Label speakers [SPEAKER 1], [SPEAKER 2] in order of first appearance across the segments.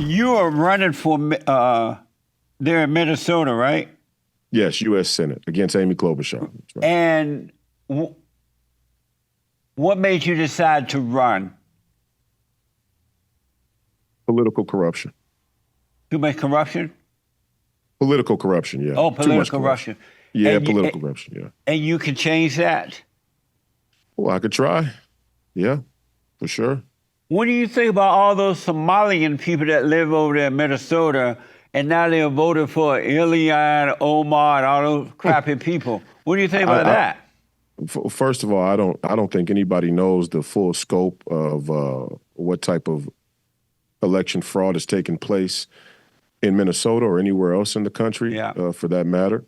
[SPEAKER 1] you are running for there in Minnesota, right?
[SPEAKER 2] Yes, U.S. Senate against Amy Klobuchar. That's right.
[SPEAKER 1] And what made you decide to run?
[SPEAKER 2] Political corruption.
[SPEAKER 1] Too much corruption?
[SPEAKER 2] Political corruption, yeah.
[SPEAKER 1] Oh,
[SPEAKER 2] Too much
[SPEAKER 1] political corruption.
[SPEAKER 2] Yeah,
[SPEAKER 1] And
[SPEAKER 2] political corruption, yeah.
[SPEAKER 1] And you can change that?
[SPEAKER 2] Well, I could try. Yeah, for sure.
[SPEAKER 1] What do you think about all those Somalian people that live over there in Minnesota and now they're voting for Iliad, Omar, and all those crappy people? What do you think about that?
[SPEAKER 2] First of all, I don't think anybody knows the full scope of what type of election fraud has taken place in Minnesota or anywhere else in the country, for that matter.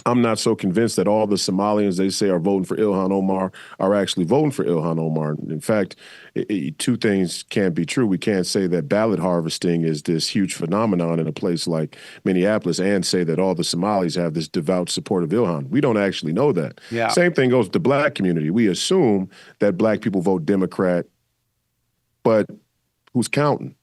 [SPEAKER 2] I'm not so convinced that all the Somalians they say are voting for Ilhan Omar are actually voting for Ilhan Omar. In fact, two things can't be true. We can't say that ballot harvesting is this huge phenomenon in a place like Minneapolis and say that all the Somalis have this devout support of Ilhan. We don't actually know that.
[SPEAKER 1] Yeah.
[SPEAKER 2] Same thing goes with the black community. We assume that black people vote Democrat, but who's counting?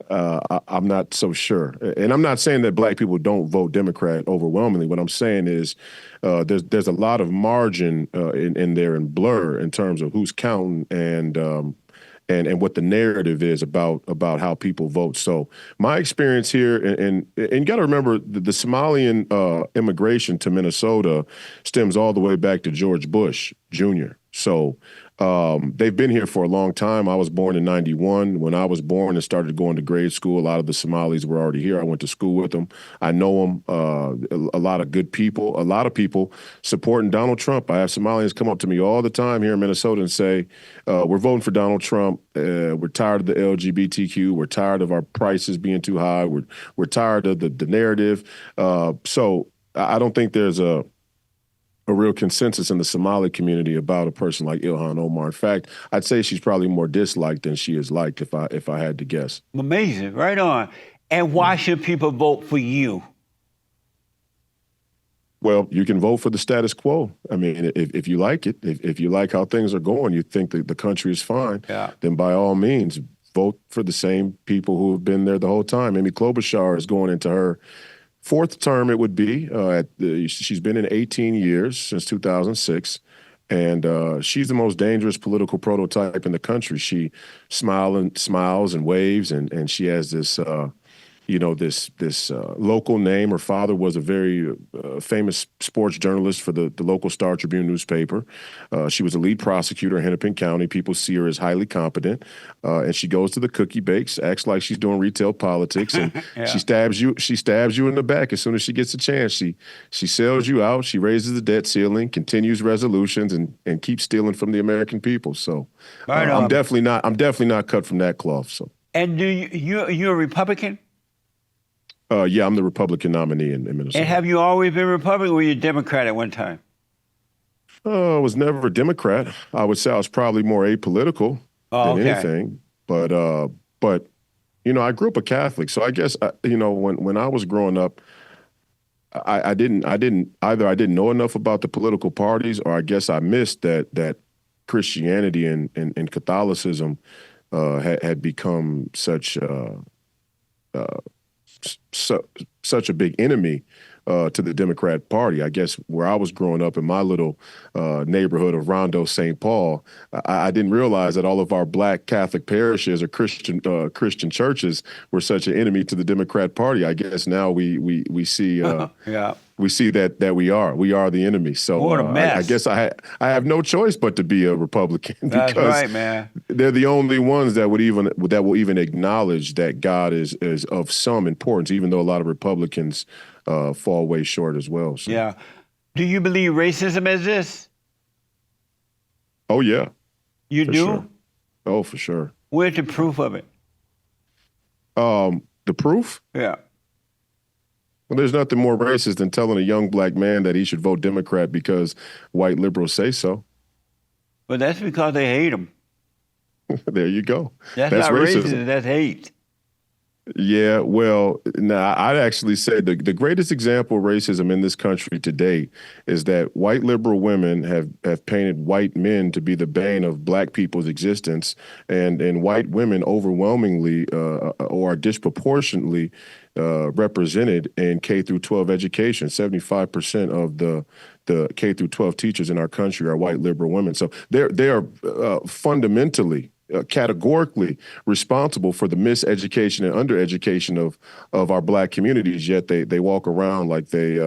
[SPEAKER 2] I'm not so sure. And I'm not saying that black people don't vote Democrat overwhelmingly. What I'm saying is there's a lot of margin in there and blur in terms of who's counting and what the narrative is about how people vote. So my experience here, and you got to remember the Somalian immigration to Minnesota stems all the way back to George Bush Jr. So they've been here for a long time. I was born in '91. When I was born and started going to grade school, a lot of the Somalis were already here. I went to school with them. I know them. A lot of good people. A lot of people supporting Donald Trump. I have Somalians come up to me all the time here in Minnesota and say, we're voting for Donald Trump. We're tired of the LGBTQ. We're tired of our prices being too high. We're tired of the narrative. So I don't think there's a real consensus in the Somali community about a person like Ilhan Omar. In fact, I'd say she's probably more disliked than she is liked if I had to guess.
[SPEAKER 1] Amazing, right on. And why should people vote for you?
[SPEAKER 2] Well, you can vote for the status quo. I mean, if you like it, if you like how things are going, you think that the country is fine, then by all means, vote for the same people who have been there the whole time. Amy Klobuchar is going into her fourth term, it would be. She's been in 18 years, since 2006, and she's the most dangerous political prototype in the country. She smiles and waves, and she has this, this local name. Her father was a very famous sports journalist for the local Star Tribune newspaper. She was a lead prosecutor in Hennepin County. People see her as highly competent, and she goes to the cookie bakes, acts like she's doing retail politics, and she stabs you in the back as soon as she gets a chance. She sells you out. She raises the debt ceiling, continues resolutions, and keeps stealing from the American people. So I'm definitely not cut from that cloth. So.
[SPEAKER 1] And you're a Republican?
[SPEAKER 2] Yeah, I'm the Republican nominee in Minnesota.
[SPEAKER 1] And have you always been Republican, or were you a Democrat at one time?
[SPEAKER 2] I was never a Democrat. I would say I was probably more apolitical than anything. But I grew up a Catholic, so I guess when I was growing up, I didn't know enough about the political parties, or I guess I missed that Christianity and Catholicism had become such a big enemy to the Democrat Party. I guess where I was growing up in my little neighborhood of Rondo, St. Paul, I didn't realize that all of our black Catholic parishes or Christian churches were such an enemy to the Democrat Party. I guess now we see we see that we are the enemy. So
[SPEAKER 1] what a mess.
[SPEAKER 2] I guess I have no choice but to be a Republican because
[SPEAKER 1] That's right, man.
[SPEAKER 2] They're the only ones that will even acknowledge that God is of some importance, even though a lot of Republicans fall way short as well. So.
[SPEAKER 1] Yeah. Do you believe racism exists?
[SPEAKER 2] Oh yeah.
[SPEAKER 1] You do?
[SPEAKER 2] Sure. Oh, for sure.
[SPEAKER 1] Where's the proof of it?
[SPEAKER 2] The proof?
[SPEAKER 1] Yeah.
[SPEAKER 2] Well, there's nothing more racist than telling a young black man that he should vote Democrat because white liberals say so.
[SPEAKER 1] But that's because they hate him.
[SPEAKER 2] There you go.
[SPEAKER 1] That's not racism. That's hate.
[SPEAKER 2] Yeah, well, now I'd actually say the greatest example of racism in this country today is that white liberal women have painted white men to be the bane of black people's existence, and white women overwhelmingly or are disproportionately represented in K through 12 education. 75% of the K through 12 teachers in our country are white liberal women. So they are fundamentally categorically responsible for the miseducation and undereducation of our black communities. Yet they walk around like they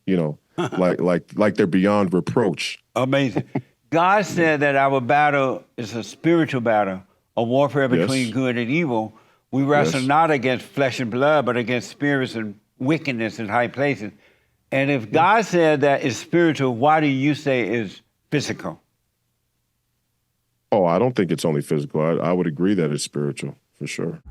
[SPEAKER 2] like they're beyond reproach.
[SPEAKER 1] Amazing. God said that our battle is a spiritual battle, a warfare between
[SPEAKER 2] Yes.
[SPEAKER 1] good and evil. We wrestle
[SPEAKER 2] Yes.
[SPEAKER 1] not against flesh and blood, but against spirits and wickedness in high places. And if God said that is spiritual, why do you say is physical?
[SPEAKER 2] Oh, I don't think it's only physical. I would agree that it's spiritual for sure.